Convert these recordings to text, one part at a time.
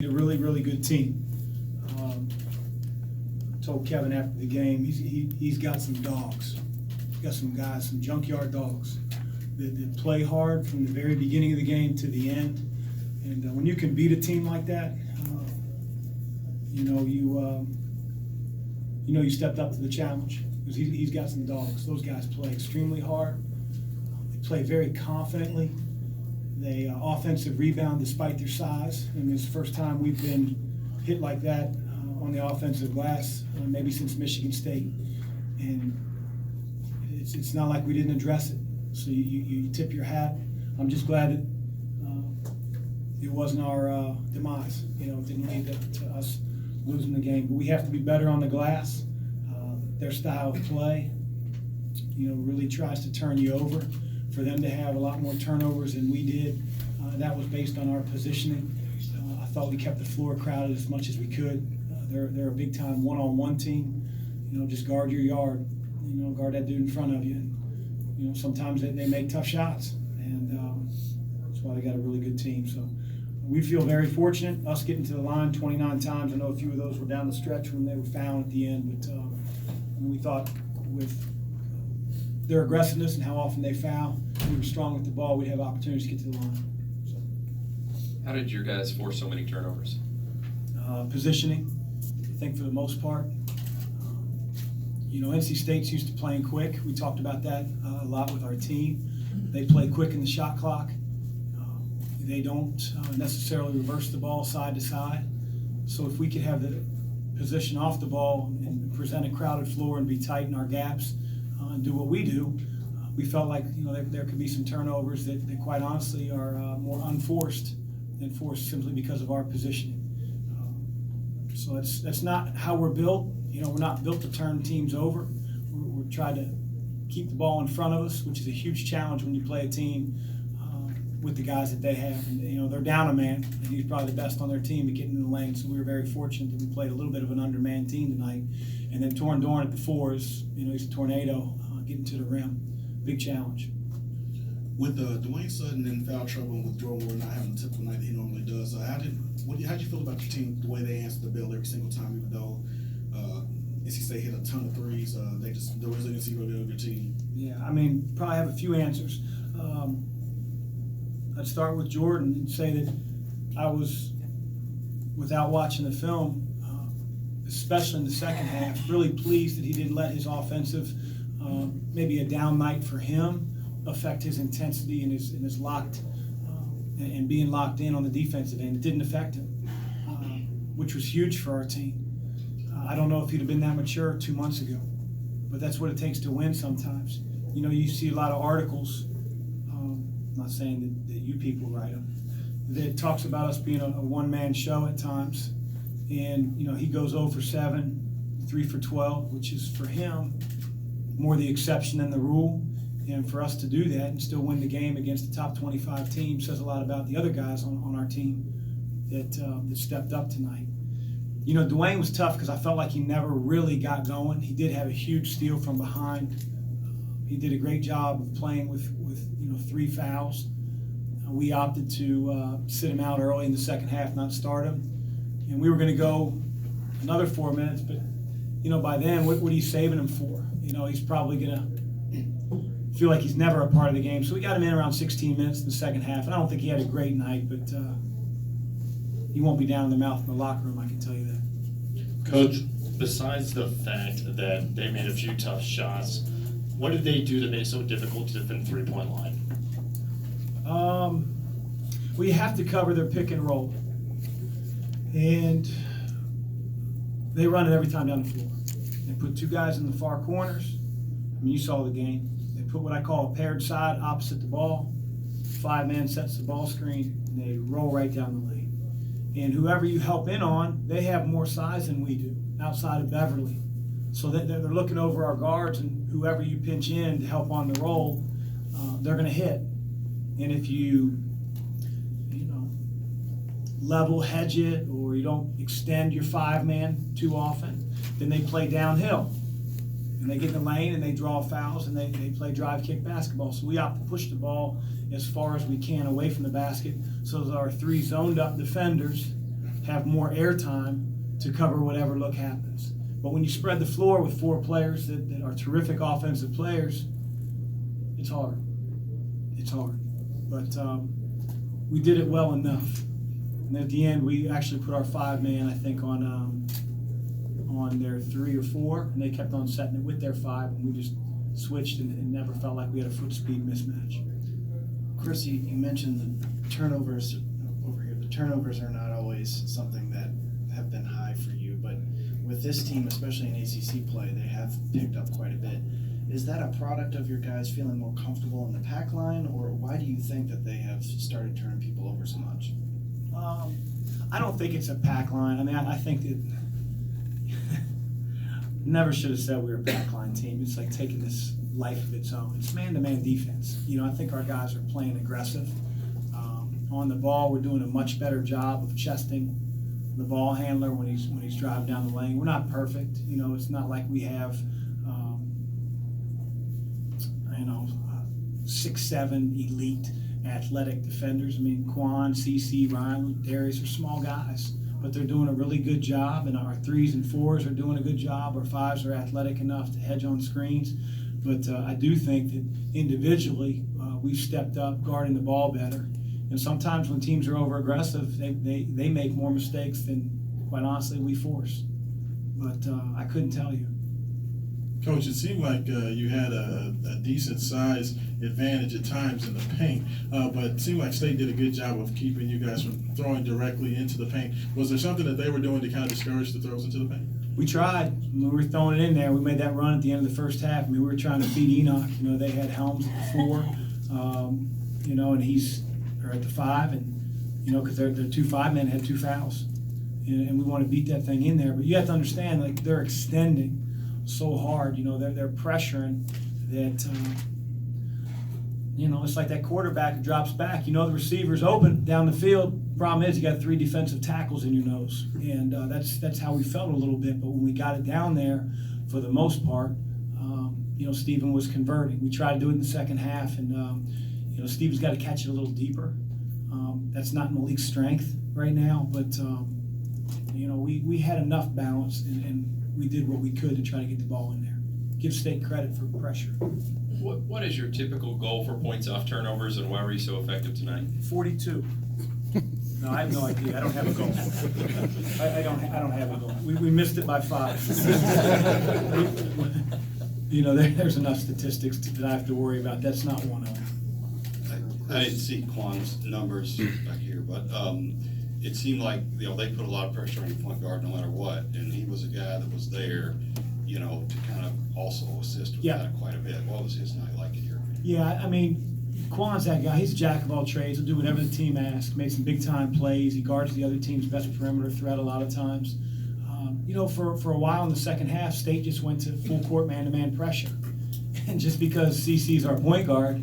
A really, really good team. I told Kevin after the game, he's got some dogs. He's got some guys, some junkyard dogs that play hard from the very beginning of the game to the end. And when you can beat a team like that, you stepped up to the challenge because he's got some dogs. Those guys play extremely hard. They play very confidently. They offensive rebound despite their size, and it's the first time we've been hit like that on the offensive glass, maybe since Michigan State. And it's not like we didn't address it. So you tip your hat. I'm just glad that it wasn't our demise. It didn't lead to us losing the game. But we have to be better on the glass. Their style of play, really tries to turn you over. For them to have a lot more turnovers than we did, that was based on our positioning. I thought we kept the floor crowded as much as we could. They're a big-time one-on-one team. Just guard your yard. Guard that dude in front of you. And, sometimes they make tough shots, and that's why they got a really good team. So we feel very fortunate, us getting to the line 29 times. I know a few of those were down the stretch when they were fouled at the end, but we thought with their aggressiveness and how often they foul, we were strong with the ball, we'd have opportunities to get to the line. So. How did your guys force so many turnovers? Positioning, I think for the most part. NC State's used to playing quick. We talked about that a lot with our team. They play quick in the shot clock. They don't necessarily reverse the ball side to side. So if we could have the position off the ball and present a crowded floor and be tight in our gaps, and do what we do, we felt like there could be some turnovers that quite honestly are more unforced than forced simply because of our positioning. So that's not how we're built. We're not built to turn teams over. We're trying to keep the ball in front of us, which is a huge challenge when you play a team with the guys that they have. And they're down a man, and he's probably the best on their team at getting in the lane. So we were very fortunate that we played a little bit of an undermanned team tonight. And then Torn Dorn at the fours, he's a tornado getting to the rim. Big challenge. With Dwayne Sutton in foul trouble and with Jordan Ward not having the typical night that he normally does, how did you feel about your team, the way they answered the bell every single time, even though NC State hit a ton of threes? The resiliency really of your team. Yeah, probably have a few answers. I'd start with Jordan and say that I was, without watching the film, especially in the second half, really pleased that he didn't let his offensive, maybe a down night for him, affect his intensity and his locked and being locked in on the defensive end. It didn't affect him, which was huge for our team. I don't know if he'd have been that mature 2 months ago, but that's what it takes to win sometimes. You see a lot of articles, I'm not saying that you people write them, that talks about us being a one-man show at times. And, he goes 0 for 7, 3 for 12, which is for him more the exception than the rule. And for us to do that and still win the game against the top 25 team says a lot about the other guys on our team that stepped up tonight. Dwayne was tough because I felt like he never really got going. He did have a huge steal from behind. He did a great job of playing with 3 fouls. We opted to sit him out early in the second half, not start him. And we were going to go another 4 minutes, but by then, what are you saving him for? He's probably going to feel like he's never a part of the game. So we got him in around 16 minutes in the second half. And I don't think he had a great night, but he won't be down in the mouth in the locker room, I can tell you that. Coach, besides the fact that they made a few tough shots, what did they do that made it so difficult to defend three-point line? We have to cover their pick and roll. And they run it every time down the floor. They put 2 guys in the far corners. You saw the game. They put what I call a paired side opposite the ball. 5-man sets the ball screen, and they roll right down the lane. And whoever you help in on, they have more size than we do outside of Beverly. So they're looking over our guards, and whoever you pinch in to help on the roll, they're going to hit. And if you level hedge it or you don't extend your 5-man too often, then they play downhill. And they get in the lane and they draw fouls and they play drive kick basketball. So we opt to push the ball as far as we can away from the basket so that our 3 zoned up defenders have more airtime to cover whatever look happens. But when you spread the floor with 4 players that are terrific offensive players, it's hard. It's hard. But we did it well enough. And at the end, we actually put our 5-man, I think, on their 3 or 4, and they kept on setting it with their 5, and we just switched and never felt like we had a foot speed mismatch. Chris, you mentioned the turnovers over here. The turnovers are not always something that have been high for you, but with this team, especially in ACC play, they have picked up quite a bit. Is that a product of your guys feeling more comfortable in the pack line, or why do you think that they have started turning people over so much? I don't think it's a pack line. I mean, I think that never should have said we were a pack line team. It's like taking this life of its own. It's man-to-man defense. You know, I think our guys are playing aggressive. On the ball, we're doing a much better job of chesting the ball handler when he's driving down the lane. We're not perfect. You know, it's not like we have 6'7" elite athletic defenders. I mean, Quan, CC, Ryan, Darius are small guys, but they're doing a really good job, and our 3s and 4s are doing a good job. Our 5s are athletic enough to hedge on screens. But I do think that individually we've stepped up guarding the ball better. And sometimes when teams are over-aggressive, they make more mistakes than, quite honestly, we force. But I couldn't tell you. Coach, it seemed like you had a decent size advantage at times in the paint, but it seemed like State did a good job of keeping you guys from throwing directly into the paint. Was there something that they were doing to kind of discourage the throws into the paint? We tried. When we were throwing it in there, we made that run at the end of the first half. I mean, we were trying to feed Enoch. You know, they had Helms at the 4, and he's at the 5, and, because their 2 5-men had 2 fouls. And we want to beat that thing in there. But you have to understand, like, they're extending so hard. They're pressuring that, it's like that quarterback who drops back. The receiver's open down the field. Problem is, you got 3 defensive tackles in your nose. And that's how we felt a little bit. But when we got it down there, for the most part, Stephen was converting. We tried to do it in the second half, and, Stephen's got to catch it a little deeper. That's not Malik's strength right now, but, we had enough balance, and we did what we could to try to get the ball in there. Give State credit for pressure. What is your typical goal for points off turnovers, and why were you so effective tonight? 42. No, I have no idea. I don't have a goal. I don't have a goal. We missed it by 5. There's enough statistics that I have to worry about. That's not one of them. I didn't see Quan's numbers back here, but it seemed like they put a lot of pressure on your point guard no matter what, and he was a guy that was there, to kind of also assist with that quite a bit. What was his night like in your opinion? Yeah, I mean, Quan's that guy. He's a jack of all trades. He'll do whatever the team asks. Made some big time plays. He guards the other team's best perimeter threat a lot of times. For a while in the second half, State just went to full court man-to-man pressure, and just because CC's our point guard.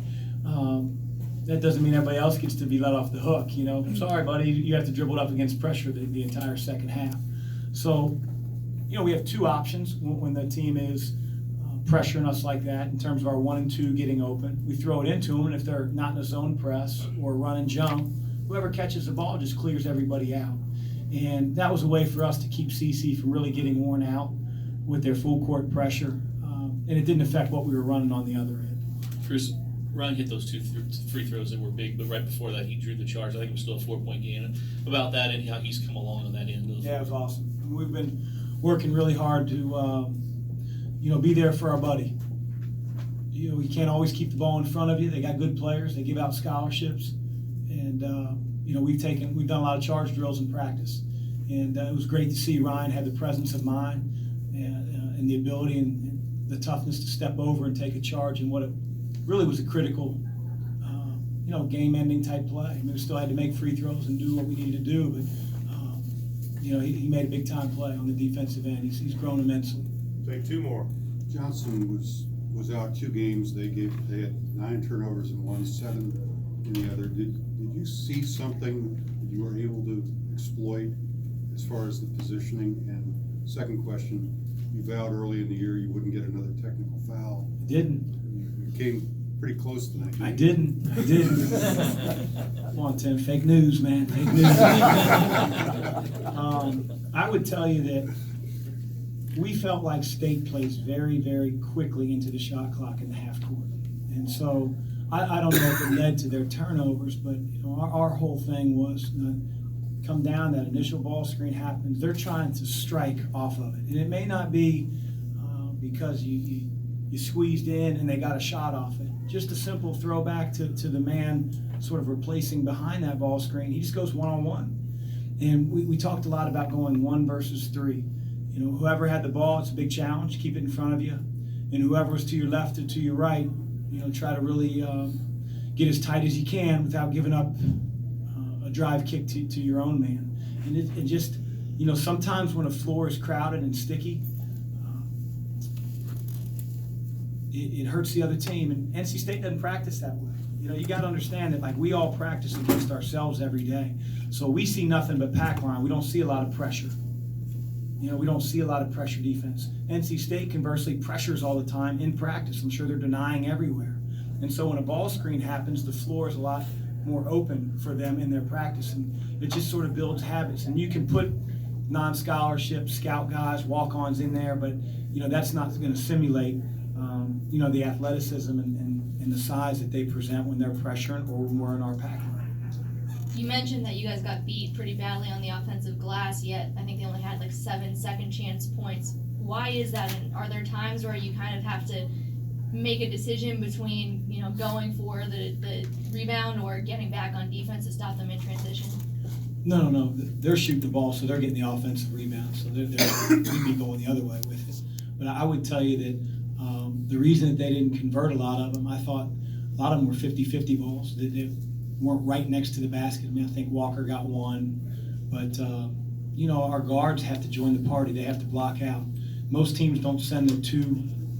That doesn't mean everybody else gets to be let off the hook. Sorry, buddy, you have to dribble it up against pressure the entire second half. So, we have 2 options when the team is pressuring us like that in terms of our 1 and 2 getting open. We throw it into them, and if they're not in a zone press or run and jump, whoever catches the ball just clears everybody out. And that was a way for us to keep CC from really getting worn out with their full court pressure. And it didn't affect what we were running on the other end. Chris, Ryan hit those 2 free throws that were big, but right before that, he drew the charge. I think it was still a 4-point game. About that and how he's come along on that end. Yeah, it was awesome. We've been working really hard to, be there for our buddy. We can't always keep the ball in front of you. They got good players. They give out scholarships, and we've done a lot of charge drills in practice, and it was great to see Ryan have the presence of mind and the ability and the toughness to step over and take a charge in what it really was a critical, game-ending type play. I mean, we still had to make free throws and do what we needed to do, but he made a big-time play on the defensive end. He's grown immensely. Take 2 more. Johnson was out 2 games. They had 9 turnovers in one, 7 in the other. Did you see something that you were able to exploit as far as the positioning? And second question, you vowed early in the year you wouldn't get another technical foul. Didn't. You came pretty close tonight. I didn't. Come on, Tim, fake news, man, fake news. I would tell you that we felt like State plays very, very quickly into the shot clock in the half court. And so I don't know if it led to their turnovers, but our whole thing was come down, that initial ball screen happens, they're trying to strike off of it. And it may not be because you squeezed in and they got a shot off it. Just a simple throwback to the man sort of replacing behind that ball screen. He just goes one-on-one. And we talked a lot about going 1 versus 3. Whoever had the ball, it's a big challenge. Keep it in front of you. And whoever was to your left or to your right, try to really get as tight as you can without giving up a drive kick to your own man. And it just, sometimes when a floor is crowded and sticky, it hurts the other team. And NC State doesn't practice that way. You got to understand that, like, we all practice against ourselves every day. So we see nothing but pack line. We don't see a lot of pressure. We don't see a lot of pressure defense. NC State, conversely, pressures all the time in practice. I'm sure they're denying everywhere. And so when a ball screen happens, the floor is a lot more open for them in their practice. And it just sort of builds habits. And you can put non-scholarship, scout guys, walk-ons in there, but, that's not going to simulate, the athleticism and the size that they present when they're pressuring or when we're in our pack line. You mentioned that you guys got beat pretty badly on the offensive glass, yet I think they only had like 7 second chance points. Why is that? And are there times where you kind of have to make a decision between, going for the rebound or getting back on defense to stop them in transition? No. They're shooting the ball, so they're getting the offensive rebound. So they'd be going the other way with it. But I would tell you that the reason that they didn't convert a lot of them, I thought a lot of them were 50-50 balls. They weren't right next to the basket. I think Walker got one. But, our guards have to join the party. They have to block out. Most teams don't send their 2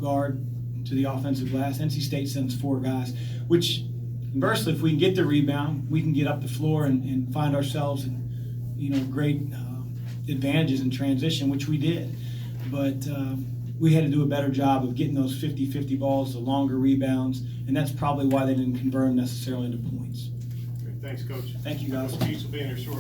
guard to the offensive glass. NC State sends 4 guys, which, conversely, if we can get the rebound, we can get up the floor and find ourselves in, great advantages in transition, which we did. But we had to do a better job of getting those 50-50 balls, the longer rebounds, and that's probably why they didn't convert them necessarily into points. Thanks, Coach. Thank you, guys. Coach Keats will be in here shortly.